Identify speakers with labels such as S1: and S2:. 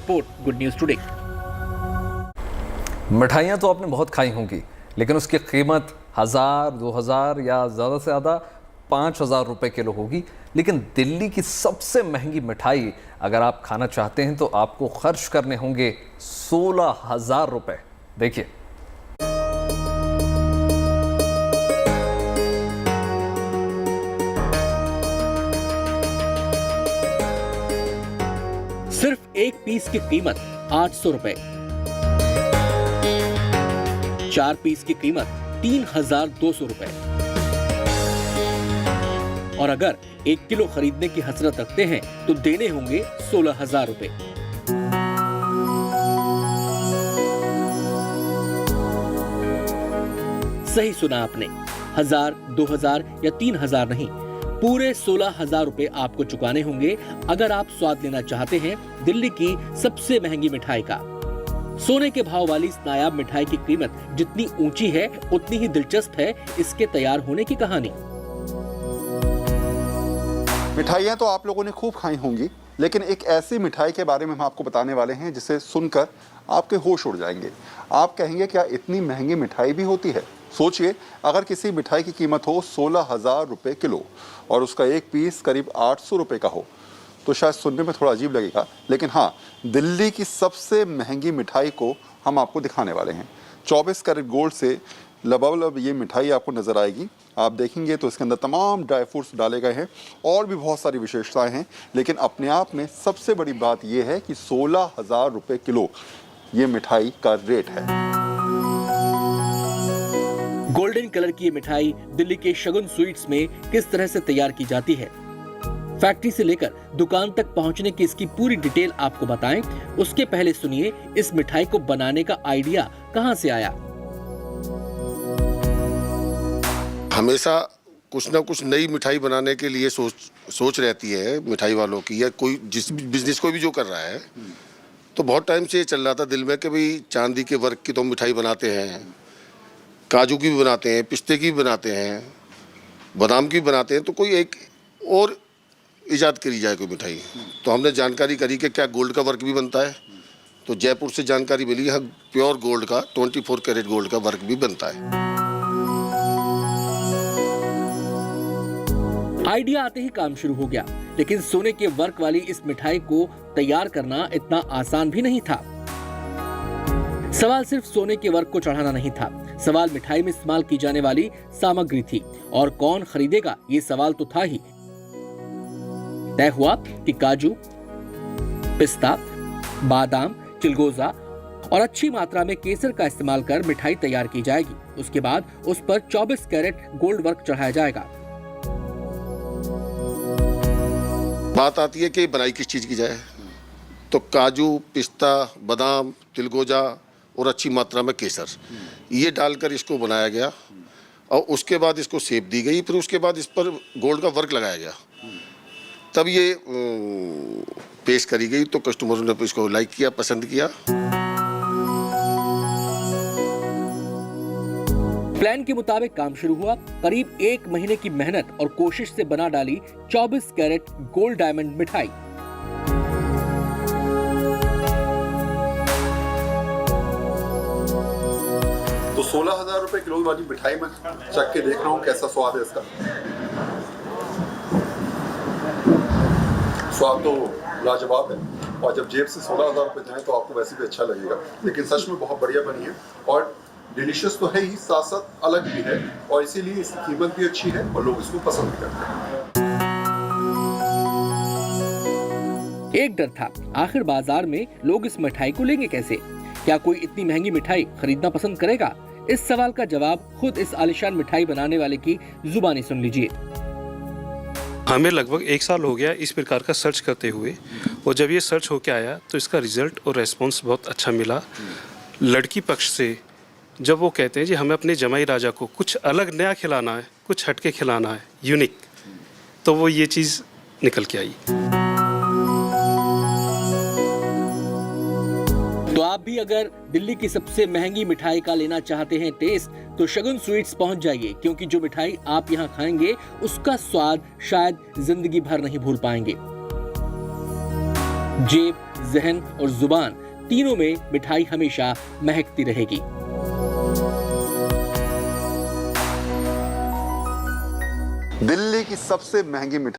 S1: Report, good news today.
S2: मिठाइयाँ तो आपने बहुत खाई होंगी, लेकिन उसकी कीमत 1000, 2000 या ज़्यादा से ज़्यादा 5000 रुपये किलो होगी। लेकिन दिल्ली की सबसे महंगी मिठाई अगर आप खाना चाहते हैं तो आपको खर्च करने होंगे 16000 रुपये। देखिए,
S1: सिर्फ एक पीस की कीमत 800 रुपए, 4 पीस की कीमत 3200 रुपए, और अगर 1 किलो खरीदने की हसरत रखते हैं तो देने होंगे 16000 रुपए। सही सुना आपने, 1000, 2000 या 3000 नहीं, पूरे 16000 रुपए आपको चुकाने होंगे अगर आप स्वाद लेना चाहते हैं दिल्ली की सबसे महंगी मिठाई का। सोने के भाव वाली इस नायाब मिठाई की कीमत जितनी ऊंची है उतनी ही दिलचस्प है इसके तैयार होने की कहानी।
S3: मिठाइयाँ तो आप लोगों ने खूब खाई होंगी, लेकिन एक ऐसी मिठाई के बारे में हम आपको बताने वाले हैं जिसे सुनकर आपके होश उड़ जाएंगे। आप कहेंगे क्या इतनी महंगी मिठाई भी होती है? सोचिए, अगर किसी मिठाई की कीमत हो 16000 रुपये किलो और उसका एक पीस करीब 800 रुपये का हो तो शायद सुनने में थोड़ा अजीब लगेगा, लेकिन हाँ, दिल्ली की सबसे महंगी मिठाई को हम आपको दिखाने वाले हैं। 24 कैरेट गोल्ड से लबालब ये मिठाई आपको नज़र आएगी। आप देखेंगे तो इसके अंदर तमाम ड्राई फ्रूट्स डाले गए हैं और भी बहुत सारी विशेषताएं हैं, लेकिन अपने आप में सबसे बड़ी बात यह है कि 16000 रुपये किलो ये मिठाई का रेट है।
S1: गोल्डन कलर की ये मिठाई दिल्ली के शगुन स्वीट्स में किस तरह से तैयार की जाती है, फैक्ट्री से लेकर दुकान तक पहुंचने की इसकी पूरी डिटेल आपको बताएं। उसके पहले सुनिए इस मिठाई को बनाने का आइडिया कहां से आया।
S4: हमेशा कुछ ना कुछ नई मिठाई बनाने के लिए सोच रहती है मिठाई वालों की, या कोई जिस बिजनेस को भी जो कर रहा है। तो बहुत टाइम से ये चल रहा था दिल में कि भाई चांदी के वर्क की तो मिठाई बनाते हैं, काजू की भी बनाते हैं, पिस्ते की भी बनाते हैं, बादाम की भी बनाते हैं, तो कोई एक और इजाद करी जाए कोई मिठाई। तो हमने जानकारी करी कि क्या गोल्ड का वर्क भी बनता है, तो जयपुर से जानकारी मिली यहाँ प्योर गोल्ड का 24 कैरेट गोल्ड का वर्क भी बनता है।
S1: आइडिया आते ही काम शुरू हो गया, लेकिन सोने के वर्क वाली इस मिठाई को तैयार करना इतना आसान भी नहीं था। सवाल सिर्फ सोने के वर्क को चढ़ाना नहीं था, सवाल मिठाई में इस्तेमाल की जाने वाली सामग्री थी, और कौन खरीदेगा ये सवाल तो था ही। तय हुआ कि काजू, पिस्ता, बादाम, चिलगोजा और अच्छी मात्रा में केसर का इस्तेमाल कर मिठाई तैयार की जाएगी। उसके बाद उस पर 24 कैरेट गोल्ड वर्क चढ़ाया जाएगा।
S4: बात आती है कि बनाई किस चीज़ की जाए, तो काजू, पिस्ता, बादाम, तिलगोजा और अच्छी मात्रा में केसर, ये डालकर इसको बनाया गया और उसके बाद इसको शेप दी गई। फिर उसके बाद इस पर गोल्ड का वर्क लगाया गया, तब ये पेश करी गई। तो कस्टमरों ने इसको लाइक किया, पसंद किया।
S1: प्लान के मुताबिक काम शुरू हुआ। करीब 1 महीने की मेहनत और कोशिश से बना डाली 24 कैरेट गोल्ड डायमंड मिठाई।
S3: तो 16000 रुपये किलो वाली मिठाई में चख के देख रहा हूँ कैसा स्वाद है इसका। स्वाद तो लाजवाब है, और जब जेब से 16000 रुपये जाए तो आपको वैसे भी अच्छा लगेगा। लेकिन सच में बहुत बढ़िया बनी है और डिलीशियस तो है ही, साथ साथ अलग भी है, और इसीलिए इसकी कीमत भी अच्छी है और लोग इसको पसंद भी करते हैं।
S1: एक डर था, आखिर बाजार में लोग इस मिठाई को लेंगे कैसे? क्या कोई इतनी महंगी मिठाई खरीदना पसंद करेगा? इस सवाल का जवाब खुद इस आलिशान मिठाई बनाने वाले की जुबानी सुन लीजिए।
S5: हमें लगभग 1 साल हो गया इस प्रकार का सर्च करते हुए, और जब ये सर्च होके आया तो इसका रिजल्ट और रेस्पॉन्स बहुत अच्छा मिला। लड़की पक्ष से जब वो कहते हैं जी हमें अपने जमाई राजा को कुछ अलग नया खिलाना है, कुछ हटके खिलाना है, यूनिक, तो वो ये चीज़ निकल के आई।
S1: तो आप भी अगर दिल्ली की सबसे महंगी मिठाई का लेना चाहते हैं टेस्ट, तो शगुन स्वीट्स पहुंच जाइए, क्योंकि जो मिठाई आप यहां खाएंगे उसका स्वाद शायद जिंदगी भर नहीं भूल पाएंगे। जेब जहन और जुबान तीनों में मिठाई हमेशा महकती रहेगी।
S3: दिल्ली की सबसे महंगी मिठाई